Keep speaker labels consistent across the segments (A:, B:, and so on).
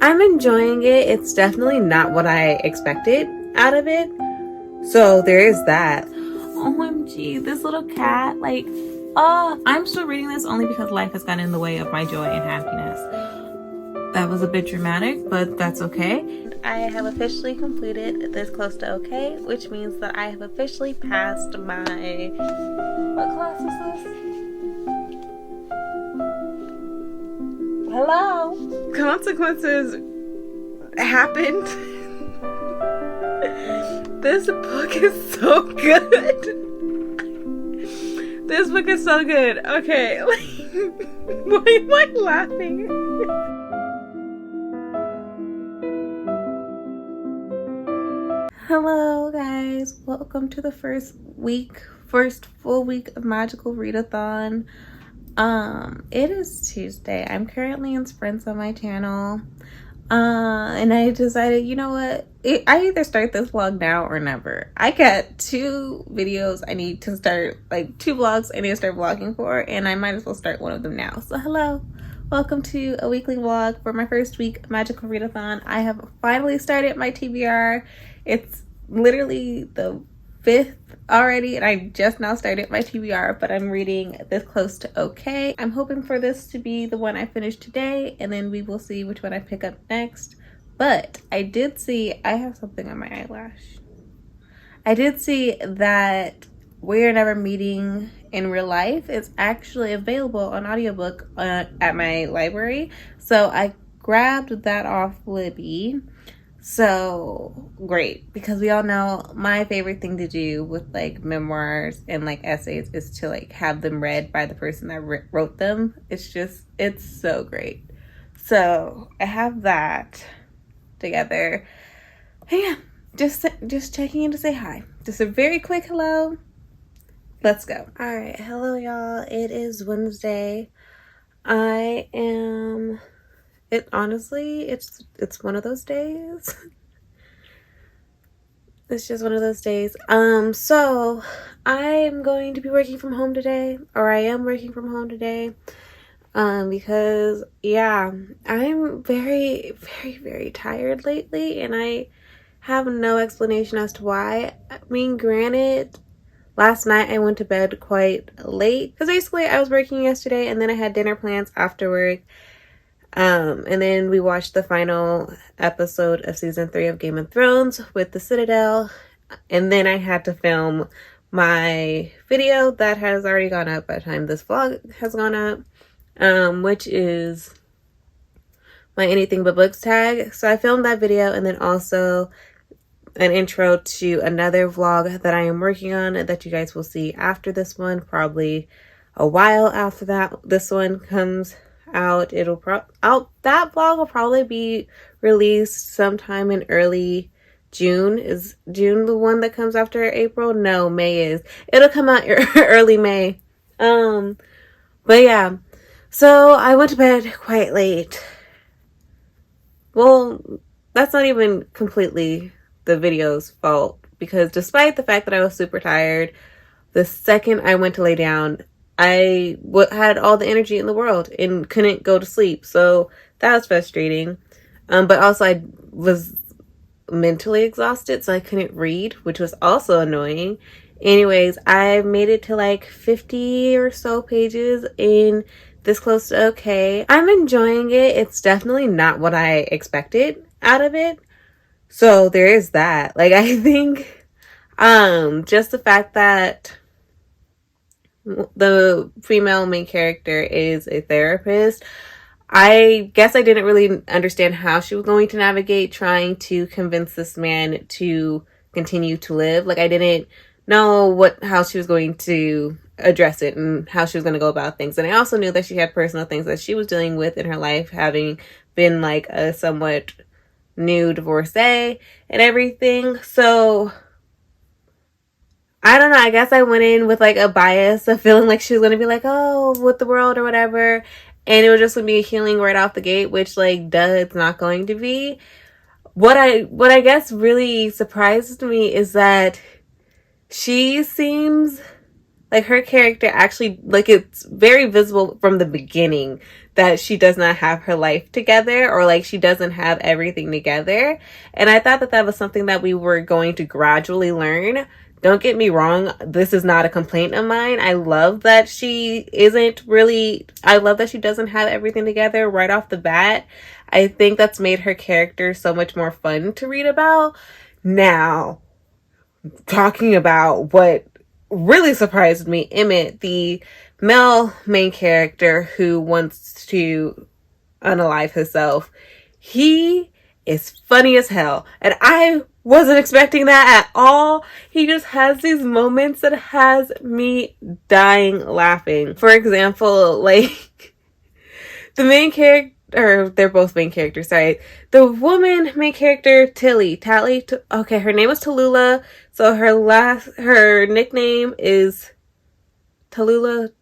A: I'm enjoying it. It's definitely not what I expected out of it. So there is that. OMG, this little cat, like, I'm still reading this only because life has gotten in the way of my joy and happiness. That was a bit dramatic, but that's okay. I have officially completed This Close to Okay, which means that I have officially passed my... What class is this? Hello? Consequences happened. This book is so good. This book is so good. Okay. Why am I laughing? Hello guys. Welcome to the first full week of Magical Readathon. It is Tuesday. I'm currently in sprints on my channel. And I decided, you know what? I either start this vlog now or never. I got 2 videos I need to start, like 2 vlogs I need to start vlogging for, and I might as well start one of them now. So hello, welcome to a weekly vlog for my first week of Magical Readathon. I have finally started my TBR. It's literally the 5th already, and I just now started my TBR, but I'm reading This Close to Okay. I'm hoping for this to be the one I finish today, and then we will see which one I pick up next. But I did see, I have something on my eyelash. I did see that We're Never Meeting in Real Life is actually available on audiobook at my library. So I grabbed that off Libby. So great, because we all know my favorite thing to do with like memoirs and like essays is to like have them read by the person that wrote them. It's so great. So I have that together. And yeah, just checking in to say hi. Just a very quick hello. Let's go. All right, hello y'all. It is Wednesday. Honestly, it's one of those days. It's just one of those days. So I'm going to be working from home today, or I am working from home today. Because yeah, I'm very, very, very tired lately, and I have no explanation as to why. I mean, granted, last night I went to bed quite late because basically I was working yesterday, and then I had dinner plans after work. And then we watched the final episode of season 3 of Game of Thrones with the Citadel, and then I had to film my video that has already gone up by the time this vlog has gone up, which is my Anything But Books tag. So I filmed that video, and then also an intro to another vlog that I am working on that you guys will see after this one, probably a while after this one comes out. That vlog will probably be released sometime in early June. Is June the one that comes after April? No, May is. It'll come out early May. But yeah, so I went to bed quite late. Well, that's not even completely the video's fault, because despite the fact that I was super tired, the second I went to lay down, I had all the energy in the world and couldn't go to sleep. So that was frustrating. But also I was mentally exhausted, so I couldn't read, which was also annoying. Anyways, I made it to like 50 or so pages in This Close to Okay. I'm enjoying it. It's definitely not what I expected out of it. So there is that. Like, I think just the fact that the female main character is a therapist, I guess I didn't really understand how she was going to navigate trying to convince this man to continue to live. Like, I didn't know how she was going to address it and how she was going to go about things. And I also knew that she had personal things that she was dealing with in her life, having been like a somewhat new divorcee and everything. So I don't know, I guess I went in with like a bias of feeling like she was going to be like, oh, with the world or whatever, and it was just going to be healing right off the gate, which like, duh, it's not going to be. What I guess really surprised me is that she seems Like, her character actually, like, it's very visible from the beginning that she does not have her life together, or like she doesn't have everything together. And I thought that that was something that we were going to gradually learn. Don't get me wrong, this is not a complaint of mine. I love that she doesn't have everything together right off the bat. I think that's made her character so much more fun to read about. Now, talking about what really surprised me, Emmett, the male main character who wants to unalive himself, he is funny as hell. And I wasn't expecting that at all. He just has these moments that has me dying laughing. For example, like, the main character, or they're both main characters, sorry. The woman main character, okay, her name was Tallulah. So her nickname is Tilly.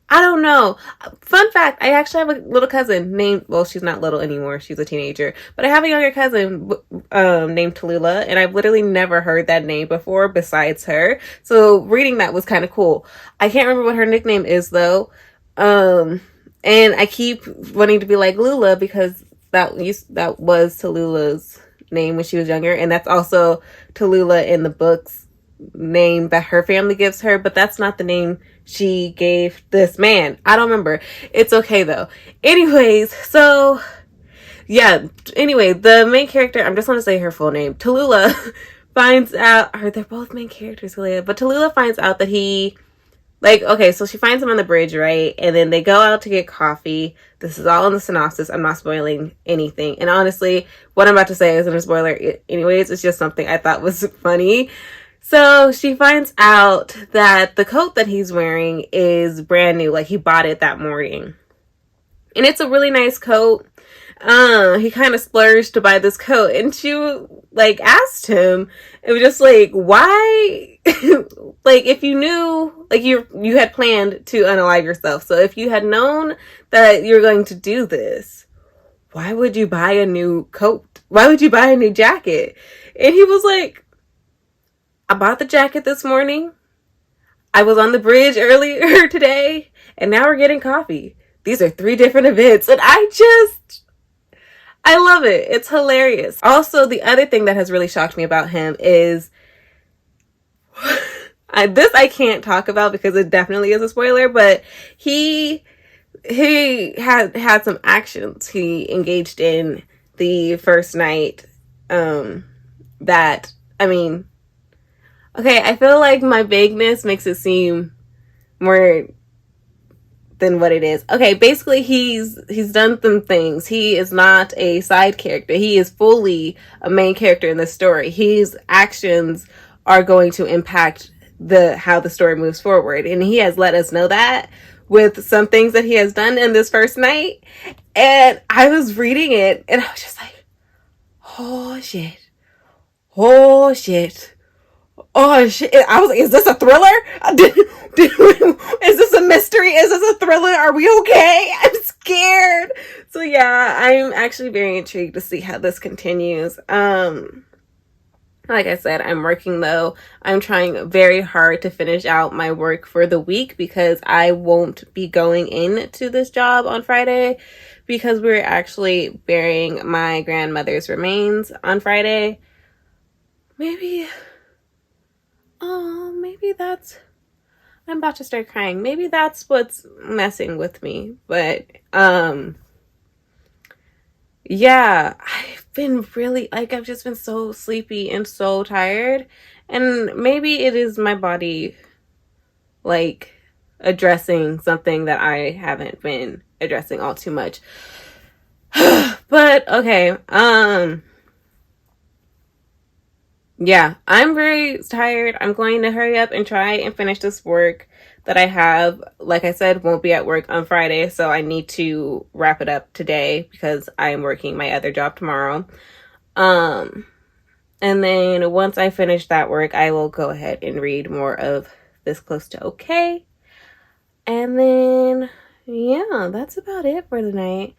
A: I don't know. Fun fact, I actually have a little cousin named, well, she's not little anymore. She's a teenager. But I have a younger cousin named Tallulah, and I've literally never heard that name before besides her. So reading that was kind of cool. I can't remember what her nickname is, though. And I keep wanting to be like Lula because that was Tallulah's name when she was younger. And that's also Tallulah in the books name that her family gives her, but that's not the name she gave this man. I don't remember. It's okay though. Anyways, so yeah, anyway, the main character, I'm just going to say her full name, Tallulah, finds out, or they're both main characters related, but Tallulah finds out that he, like, okay, so she finds him on the bridge, right? And then they go out to get coffee. This is all in the synopsis. I'm not spoiling anything. And honestly, what I'm about to say isn't a spoiler anyways. It's just something I thought was funny. So she finds out that the coat that he's wearing is brand new. Like, he bought it that morning. And it's a really nice coat. He kind of splurged to buy this coat. And she, like, asked him, it was just like, why? Like, if you knew, like, you had planned to unalive yourself. So if you had known that you're going to do this, why would you buy a new coat? Why would you buy a new jacket? And he was like, I bought the jacket this morning. I was on the bridge earlier today, and now we're getting coffee. These are 3 different events, and I love it. It's hilarious. Also, the other thing that has really shocked me about him is, this I can't talk about because it definitely is a spoiler, but he had some actions he engaged in the first night, that, I mean, okay, I feel like my vagueness makes it seem more than what it is. Okay, basically he's done some things. He is not a side character. He is fully a main character in the story. His actions are going to impact how the story moves forward. And he has let us know that with some things that he has done in this first night. And I was reading it and I was just like, oh shit. Oh shit. Oh shit. I was like, is this a thriller? Is this a mystery? Is this a thriller? Are we okay? I'm scared. So yeah, I'm actually very intrigued to see how this continues. Like I said, I'm working though. I'm trying very hard to finish out my work for the week because I won't be going into this job on Friday because we're actually burying my grandmother's remains on Friday. Maybe that's, I'm about to start crying. Maybe that's what's messing with me. But, yeah, I've been really, like, I've just been so sleepy and so tired. And maybe it is my body, like, addressing something that I haven't been addressing all too much. But, okay, yeah, I'm very tired. I'm going to hurry up and try and finish this work that I have. Like I said, won't be at work on Friday, so I need to wrap it up today because I'm working my other job tomorrow. And then once I finish that work, I will go ahead and read more of This Close to Okay. And then, yeah, that's about it for the night.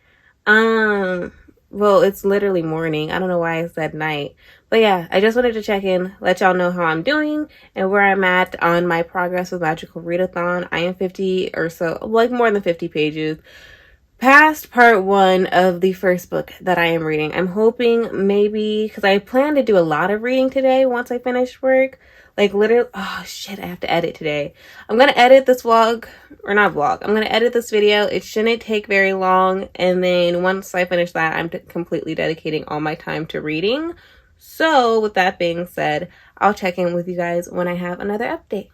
A: Well, it's literally morning. I don't know why I said night. But yeah, I just wanted to check in, let y'all know how I'm doing and where I'm at on my progress with Magical Readathon. I am 50 or so, like more than 50 pages past part 1 of the first book that I am reading. I'm hoping maybe, because I plan to do a lot of reading today once I finish work. Like literally, oh shit, I have to edit today. I'm going to edit this vlog, or not vlog, I'm going to edit this video. It shouldn't take very long. And then once I finish that, I'm completely dedicating all my time to reading. So with that being said, I'll check in with you guys when I have another update.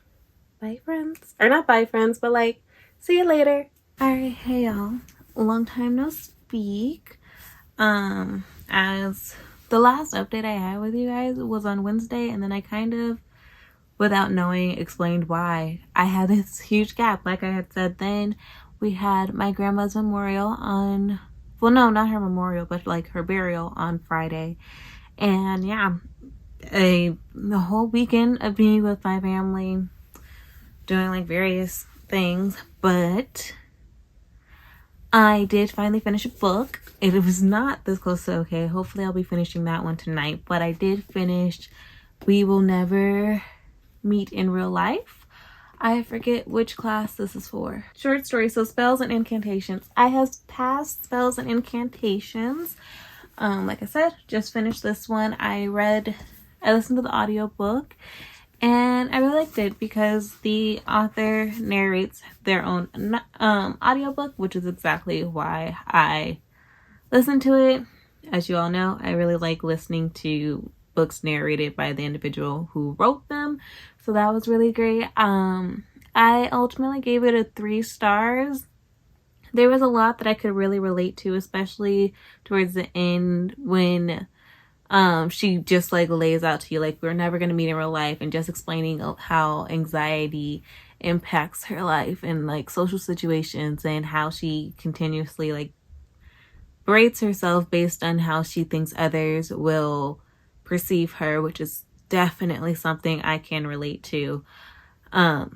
A: Bye friends. Or not bye friends, but like, see you later. Alright, hey y'all. Long time no speak. As the last update I had with you guys was on Wednesday, and then I kind of, without knowing, explained why I had this huge gap. Like I had said, then we had my grandma's memorial on, well no, not her memorial, but like her burial on Friday. And yeah, the whole weekend of being with my family, doing like various things, but I did finally finish a book. It was not this close to okay. Hopefully I'll be finishing that one tonight. But I did finish We Will Never Meet in Real Life. I forget which class this is for. Short story, so spells and incantations. I have passed spells and incantations. Like I said, just finished this one. I listened to the audiobook. And I really liked it because the author narrates their own audiobook, which is exactly why I listened to it. As you all know, I really like listening to books narrated by the individual who wrote them. So that was really great. I ultimately gave it a 3 stars. There was a lot that I could really relate to, especially towards the end when she just like lays out to you like we're never going to meet in real life, and just explaining how anxiety impacts her life and like social situations, and how she continuously like berates herself based on how she thinks others will perceive her, which is definitely something I can relate to. But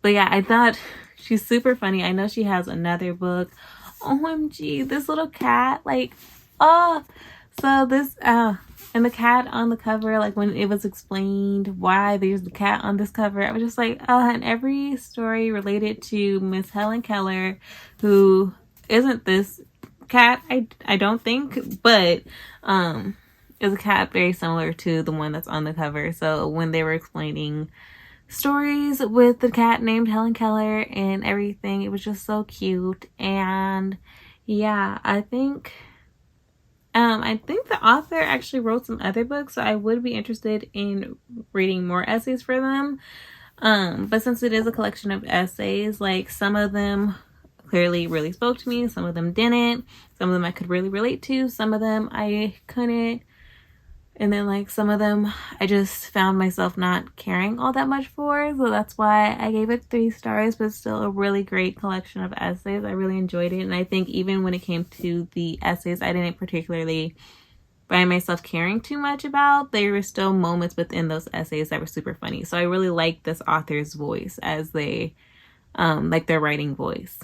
A: yeah, I thought she's super funny. I know she has another book. OMG, this little cat, like, oh, so this, and the cat on the cover, like when it was explained why there's the cat on this cover, I was just like, and every story related to Miss Helen Keller, who isn't this cat, I don't think, but, is a cat very similar to the one that's on the cover. So when they were explaining stories with the cat named Helen Keller and everything, it was just so cute. And yeah, I think the author actually wrote some other books, so I would be interested in reading more essays for them. But since it is a collection of essays, like some of them clearly really spoke to me, some of them didn't, some of them I could really relate to, some of them I couldn't. And then like some of them I just found myself not caring all that much for. So that's why I gave it 3 stars, but still a really great collection of essays. I really enjoyed it. And I think even when it came to the essays I didn't particularly find myself caring too much about, there were still moments within those essays that were super funny. So I really like this author's voice as they, like their writing voice.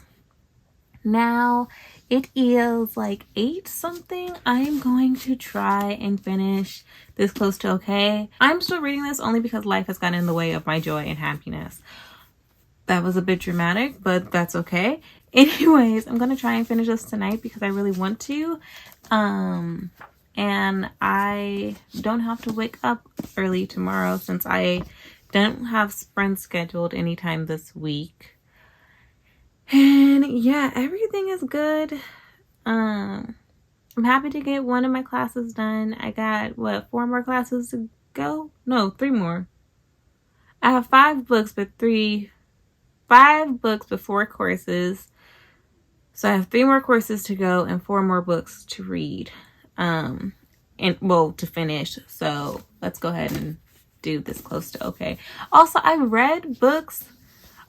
A: Now it is like 8 something. I am going to try and finish this close to okay. I'm still reading this only because life has gotten in the way of my joy and happiness. That was a bit dramatic, but that's okay. Anyways, I'm gonna try and finish this tonight because I really want to. And I don't have to wake up early tomorrow since I don't have sprints scheduled anytime this week. And yeah, everything is good. I'm happy to get one of my classes done. I got, 4 more classes to go? No, 3 more. I have 5 books, but 5 books but 4 courses. So I have 3 more courses to go and 4 more books to read. To finish. So let's go ahead and do this close to okay. Also, I've read books.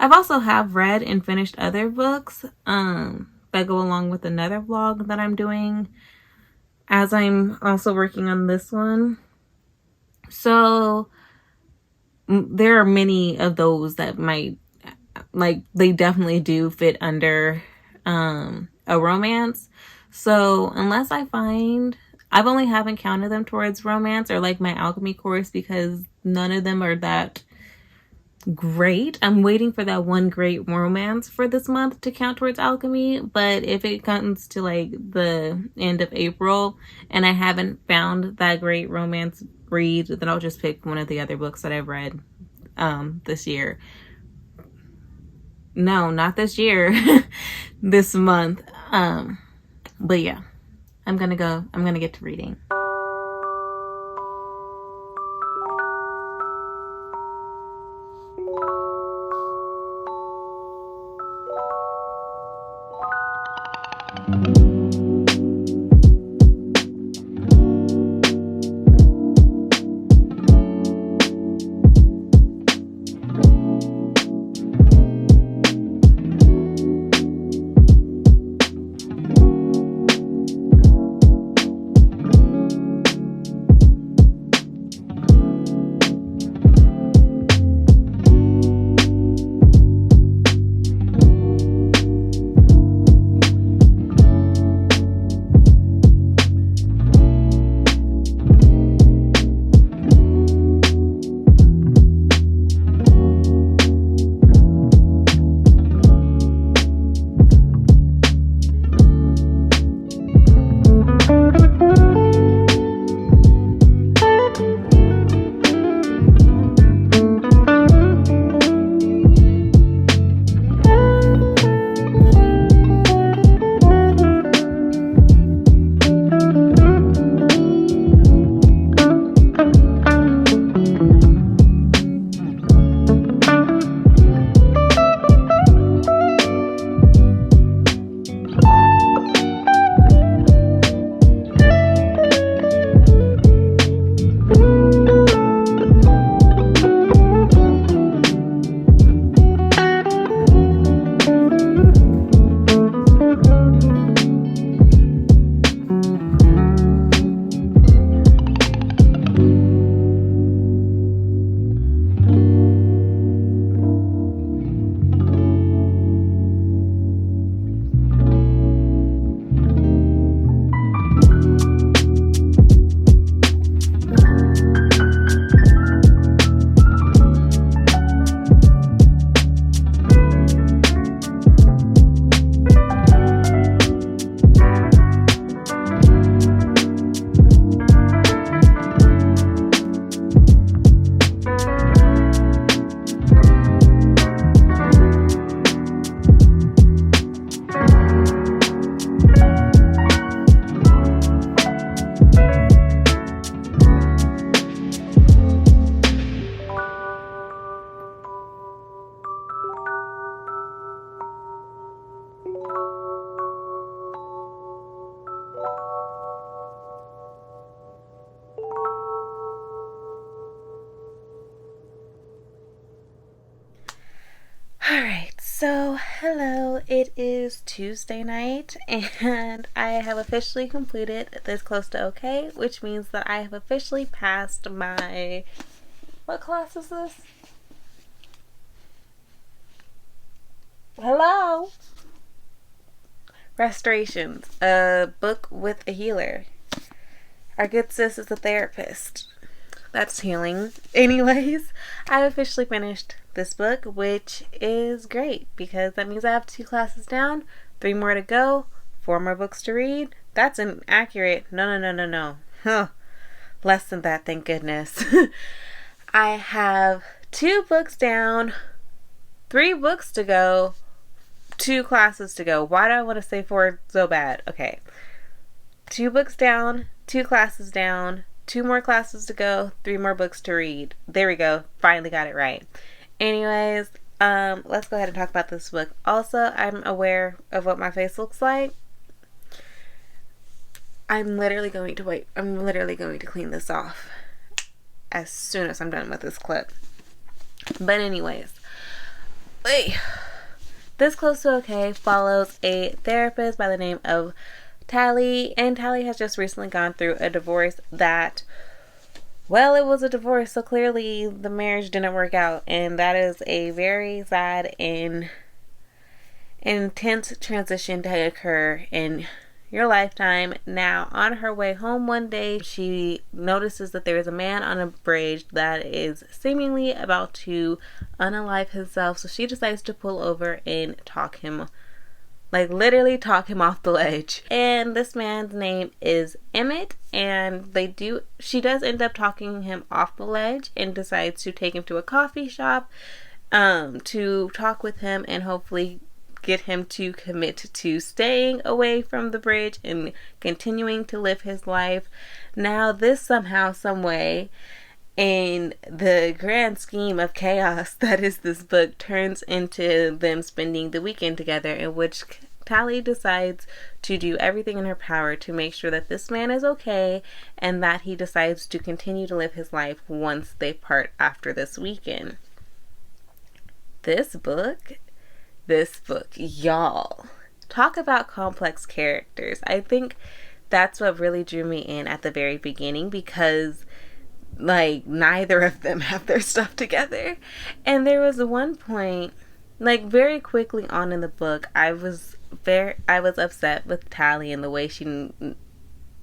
A: I've also have read and finished other books that go along with another vlog that I'm doing as I'm also working on this one. So there are many of those that might, like, they definitely do fit under a romance. So unless I've only haven't counted them towards romance or like my alchemy course because none of them are that great. I'm waiting for that one great romance for this month to count towards alchemy, but if it comes to like the end of April and I haven't found that great romance read, then I'll just pick one of the other books that I've read this year. No, not this year. This month. But yeah, I'm gonna get to reading. Alright, so hello, it is Tuesday night and I have officially completed this close to okay, which means that I have officially passed my... What class is this? Hello? Restorations, a book with a healer. Our good sis is a therapist. That's healing. Anyways, I've officially finished this book, which is great because that means I have 2 classes down, 3 more to go, 4 more books to read. That's inaccurate. No. Huh. Less than that, thank goodness. I have 2 books down, 3 books to go, 2 classes to go. Why do I want to say 4 so bad? Okay. 2 books down, 2 classes down, 2 more classes to go, 3 more books to read. There we go. Finally got it right. Anyways, let's go ahead and talk about this book. Also, I'm aware of what my face looks like. I'm literally going to clean this off as soon as I'm done with this clip. But anyways, this close to okay follows a therapist by the name of Tally, and Tally has just recently gone through a divorce that, well, it was a divorce, so clearly the marriage didn't work out, and that is a very sad and intense transition to occur in your lifetime. Now, on her way home one day, she notices that there is a man on a bridge that is seemingly about to unalive himself. So she decides to pull over and talk him, like literally talk him off the ledge. And this man's name is Emmett, and she does end up talking him off the ledge and decides to take him to a coffee shop to talk with him and hopefully get him to commit to staying away from the bridge and continuing to live his life. Now, this somehow, some way, in the grand scheme of chaos that is this book, turns into them spending the weekend together, in which Tally decides to do everything in her power to make sure that this man is okay and that he decides to continue to live his life once they part after this weekend. This book, y'all, talk about complex characters. I think that's what really drew me in at the very beginning, because like neither of them have their stuff together. And there was one point, like very quickly on in the book, I was upset with Tally and the way she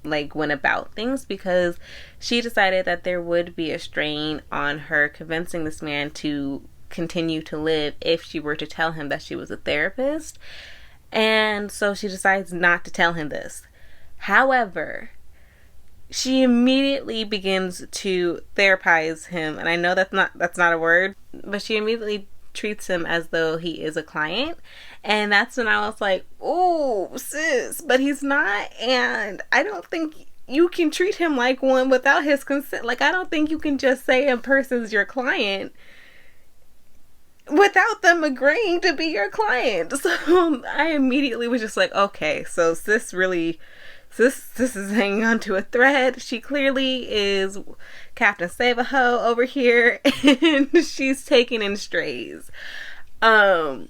A: like went about things, because she decided that there would be a strain on her convincing this man to continue to live if she were to tell him that she was a therapist. And so she decides not to tell him this. However, she immediately begins to therapize him, and I know that's not a word, but she immediately treats him as though he is a client. And that's when I was like, oh sis, but he's not, and I don't think you can treat him like one without his consent. Like, I don't think you can just say a person's your client without them agreeing to be your client. So I immediately was just like, okay, so sis is hanging on to a thread. She clearly is Captain Save-A-Ho over here, and she's taking in strays. And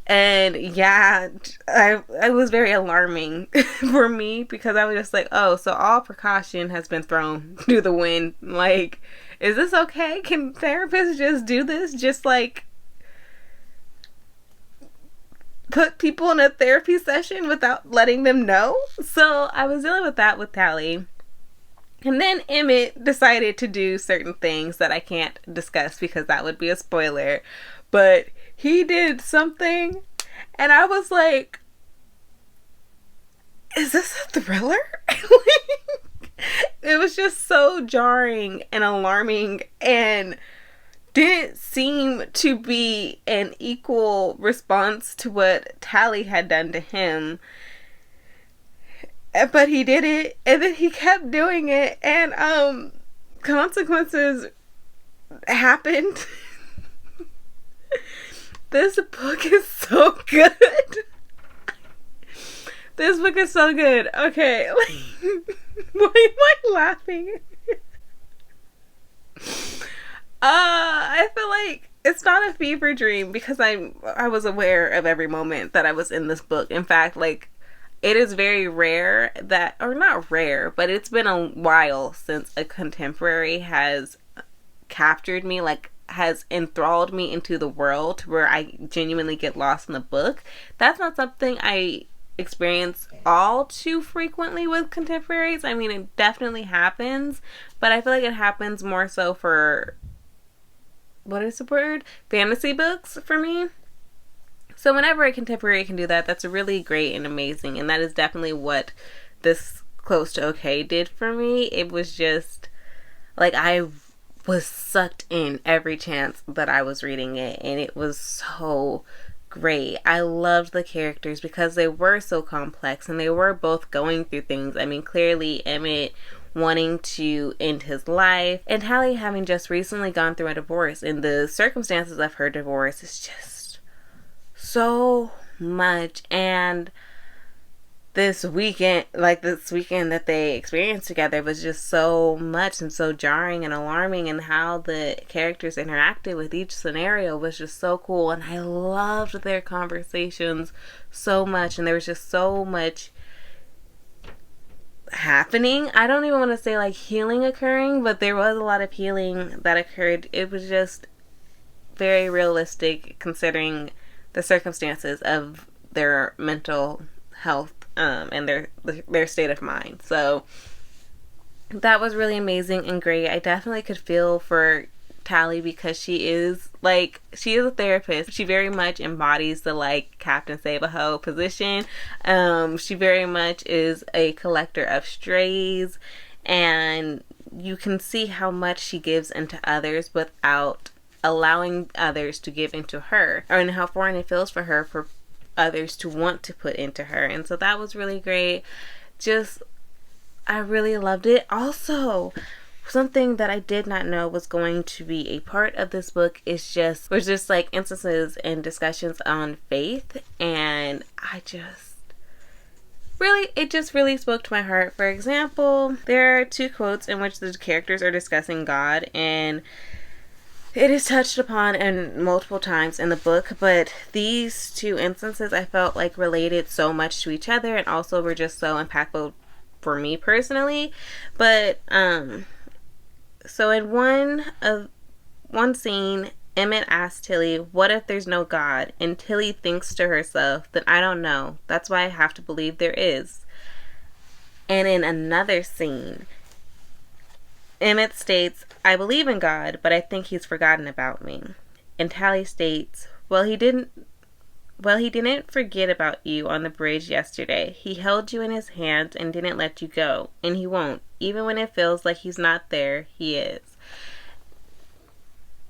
A: yeah, I was very alarming for me, because I was just like, oh, so all precaution has been thrown to the wind. Like, is this okay? Can therapists just do this? Just like put people in a therapy session without letting them know? So I was dealing with that with Tally. And then Emmett decided to do certain things that I can't discuss because that would be a spoiler. But he did something, and I was like, is this a thriller? It was just so jarring and alarming, and didn't seem to be an equal response to what Tally had done to him. But he did it, and then he kept doing it, and consequences happened. This book is so good. This book is so good. Okay, why am I laughing? I feel like it's not a fever dream, because I was aware of every moment that I was in this book. In fact, like, it is very rare that, or not rare, but it's been a while since a contemporary has captured me, like has enthralled me into the world where I genuinely get lost in the book. That's not something I experience all too frequently with contemporaries. I mean, it definitely happens, but I feel like it happens more so for, what is the word? Fantasy books for me. So whenever a contemporary can do that, that's really great and amazing. And that is definitely what this Close to Okay did for me. It was just like, I was sucked in every chance that I was reading it, and it was so great. I loved the characters because they were so complex, and they were both going through things. I mean, clearly Emmett wanting to end his life, and Tally having just recently gone through a divorce, and the circumstances of her divorce is just so much. And this weekend that they experienced together was just so much and so jarring and alarming, and how the characters interacted with each scenario was just so cool. And I loved their conversations so much, and there was just so much happening. I don't even want to say like healing occurring, but there was a lot of healing that occurred. It was just very realistic considering the circumstances of their mental health and their state of mind. So that was really amazing and great. I definitely could feel for Tally because she is a therapist. She very much embodies the Captain Save-A-Ho position. She very much is a collector of strays, and you can see how much she gives into others without allowing others to give into her, and how foreign it feels for her for others to want to put into her. And so that was really great. I really loved it. Also, something that I did not know was going to be a part of this book was just instances and discussions on faith, and it just really spoke to my heart. For example, there are 2 quotes in which the characters are discussing God, and it is touched upon in multiple times in the book, but these 2 instances I felt related so much to each other, and also were just so impactful for me personally. But so in one scene, Emmett asks Tilly, "What if there's no God?" And Tilly thinks to herself, "Then I don't know. That's why I have to believe there is." And in another scene, Emmett states, "I believe in God, but I think he's forgotten about me." And Tally states, Well, he didn't forget about you on the bridge yesterday. He held you in his hands and didn't let you go. And he won't. Even when it feels like he's not there, he is."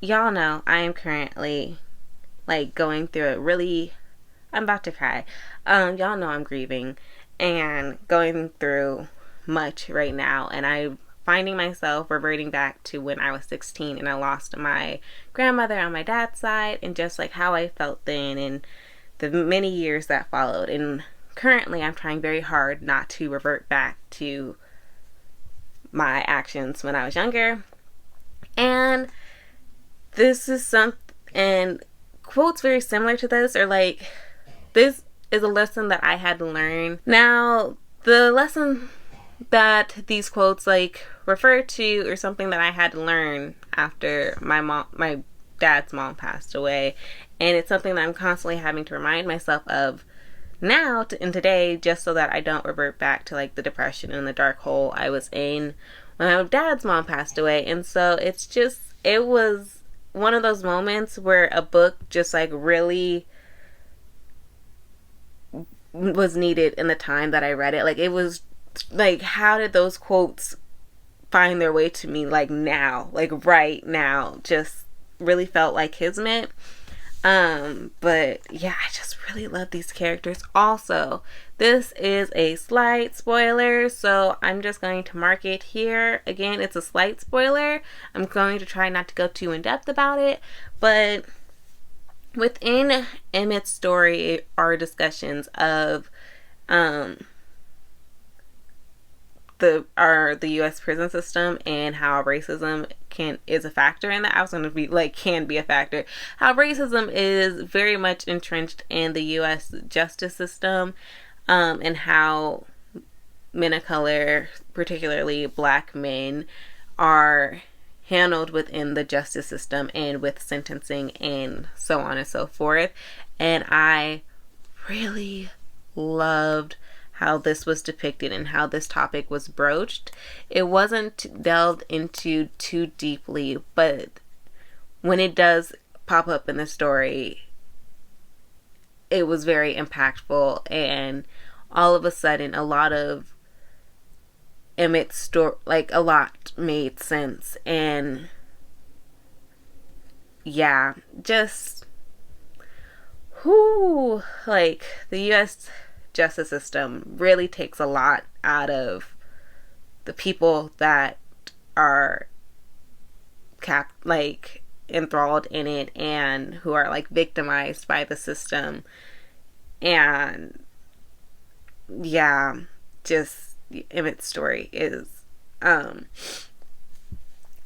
A: Y'all know I am currently going through it really. I'm about to cry. Y'all know I'm grieving and going through much right now, and I'm finding myself reverting back to when I was 16 and I lost my grandmother on my dad's side, and just how I felt then and the many years that followed. And currently I'm trying very hard not to revert back to my actions when I was younger. And this is and quotes very similar to this are this is a lesson that I had to learn. Now, the lesson that these quotes refer to, or something that I had to learn after my dad's mom passed away, and it's something that I'm constantly having to remind myself of now and today, just so that I don't revert back to the depression and the dark hole I was in when my dad's mom passed away. And so it was one of those moments where a book just really was needed in the time that I read it. It was how did those quotes find their way to me now, right now? Just really felt like kismet. But yeah, I just really love these characters. Also, this is a slight spoiler, so I'm just going to mark it here. Again, it's a slight spoiler. I'm going to try not to go too in depth about it, but within Emmett's story are discussions of the U.S. prison system and how racism is a factor in that. I was going to be can be a factor. How racism is very much entrenched in the U.S. justice system, and how men of color, particularly black men, are handled within the justice system and with sentencing and so on and so forth. And I really loved how this was depicted and how this topic was broached. It wasn't delved into too deeply, but when it does pop up in the story, it was very impactful, and all of a sudden a lot of Emmett's story, a lot made sense. And yeah, just the U.S. justice system really takes a lot out of the people that are enthralled in it and who are victimized by the system. And yeah, just Emmett's story is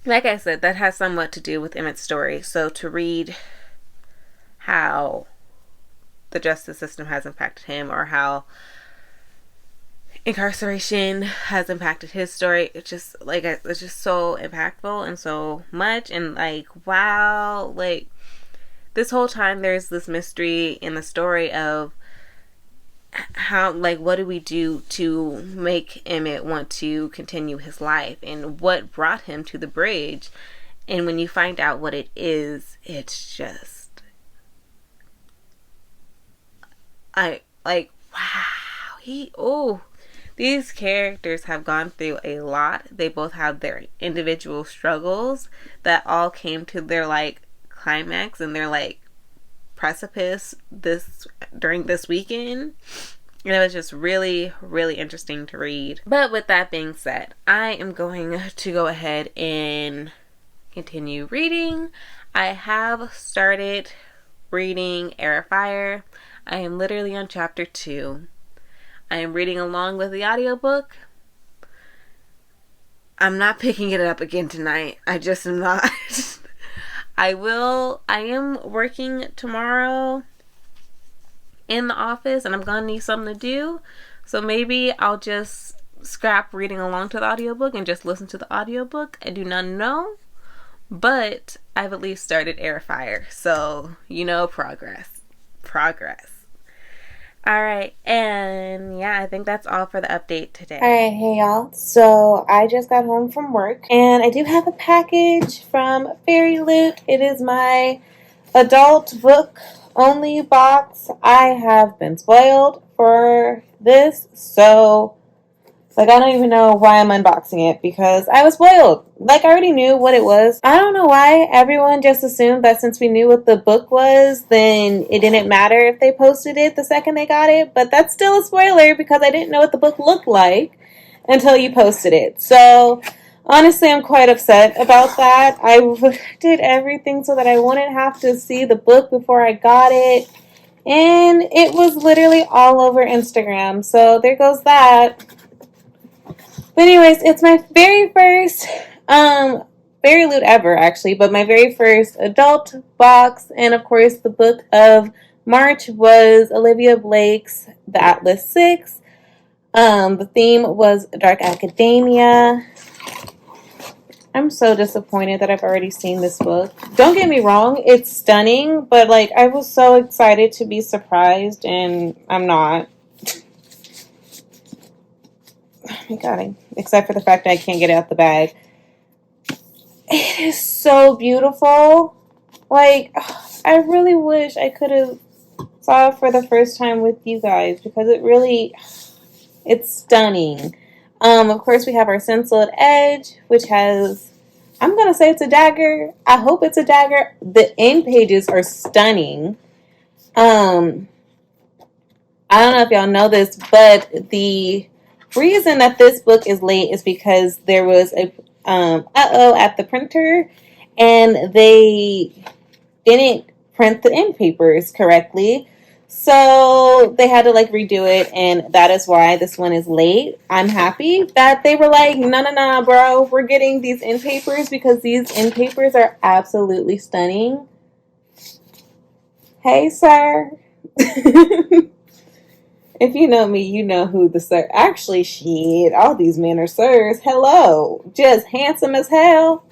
A: like I said, that has somewhat to do with Emmett's story. So to read how the justice system has impacted him, or how incarceration has impacted his story, it's just it's just so impactful and so much. And wow, this whole time there's this mystery in the story of how, like, what do we do to make Emmett want to continue his life, and what brought him to the bridge? And when you find out what it is, it's just, I like, wow. These characters have gone through a lot. They both have their individual struggles that all came to their like climax and their like precipice during this weekend. And it was just really, really interesting to read. But with that being said, I am going to go ahead and continue reading. I have started reading Air of Fire. I am literally on chapter 2. I am reading along with the audiobook. I'm not picking it up again tonight. I just am not. I am working tomorrow in the office, and I'm gonna need something to do. So maybe I'll just scrap reading along to the audiobook and just listen to the audiobook. I do not know. But I've at least started Air of Fire. So, progress. Alright, and yeah, I think that's all for the update today. Alright, hey y'all. So I just got home from work, and I do have a package from Fairy Loot. It is my adult book only box. I have been spoiled for this, so I don't even know why I'm unboxing it, because I was spoiled. I already knew what it was. I don't know why everyone just assumed that since we knew what the book was, then it didn't matter if they posted it the second they got it. But that's still a spoiler, because I didn't know what the book looked like until you posted it. So honestly, I'm quite upset about that. I did everything so that I wouldn't have to see the book before I got it. And it was literally all over Instagram. So there goes that. But anyways, it's my very first Fairy Loot ever, actually, but my very first adult box. And of course, the book of March was Olivia Blake's The Atlas Six. The theme was Dark Academia. I'm so disappointed that I've already seen this book. Don't get me wrong, it's stunning, but I was so excited to be surprised, and I'm not. I got it. Except for the fact that I can't get it out the bag. It is so beautiful. I really wish I could have saw it for the first time with you guys, because it's stunning. Of course, we have our Stenciled Edge, which has, I'm going to say it's a dagger. I hope it's a dagger. The end pages are stunning. I don't know if y'all know this, but the reason that this book is late is because there was a at the printer, and they didn't print the end papers correctly, so they had to redo it, and that is why this one is late. I'm happy that they were no, bro, we're getting these end papers, because these end papers are absolutely stunning. Hey, sir. If you know me, you know who the sir... Actually, shit, all these men are sirs. Hello. Just handsome as hell.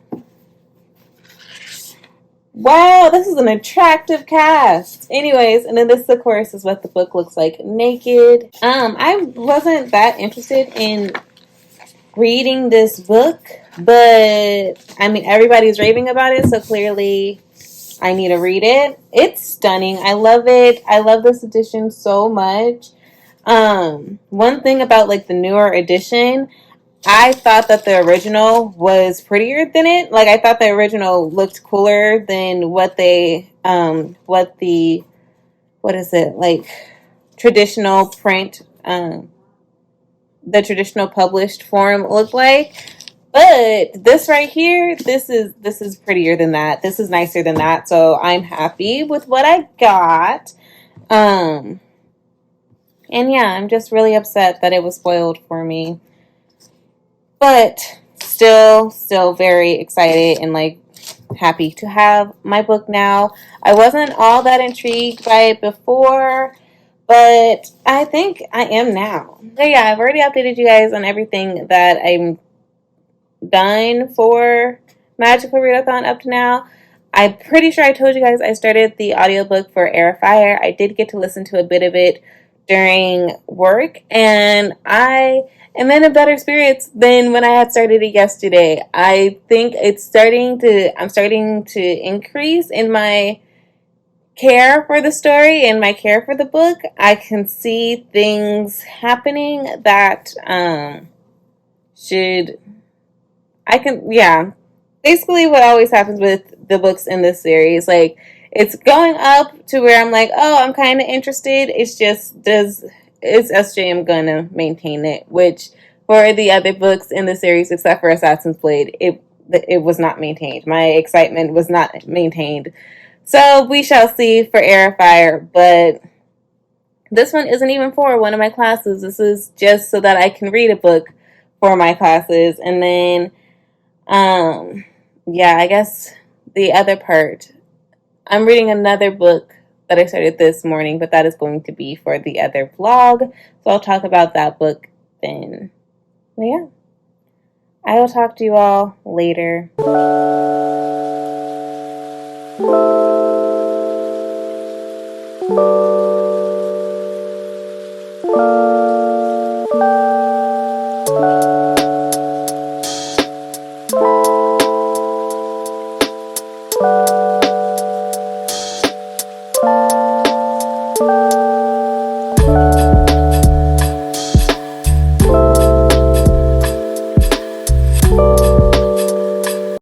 A: Wow, this is an attractive cast. Anyways, and then this, of course, is what the book looks like naked. I wasn't that interested in reading this book, but, everybody's raving about it, so clearly I need to read it. It's stunning. I love it. I love this edition so much. One thing about the newer edition, I thought that the original was prettier than it. I thought the original looked cooler than what the traditional print, the traditional published form looked like. But this right here, this is prettier than that. This is nicer than that. So I'm happy with what I got. And yeah, I'm just really upset that it was spoiled for me. But still very excited and happy to have my book now. I wasn't all that intrigued by it before, but I think I am now. So yeah, I've already updated you guys on everything that I'm done for Magical Readathon up to now. I'm pretty sure I told you guys I started the audiobook for Air of Fire. I did get to listen to a bit of it during work, and I am in a better spirits than when I had started it yesterday. I think I'm starting to increase in my care for the story and my care for the book. I can see things happening that should I can yeah. Basically what always happens with the books in this series. Like, it's going up to where I'm like, oh, I'm kinda interested. It's just is SJM gonna maintain it? Which for the other books in the series, except for Assassin's Blade, it was not maintained. My excitement was not maintained. So we shall see for Air of Fire, but this one isn't even for one of my classes. This is just so that I can read a book for my classes. And then, yeah, I guess the other part, I'm reading another book that I started this morning, but that is going to be for the other vlog. So I'll talk about that book then. But yeah, I will talk to you all later.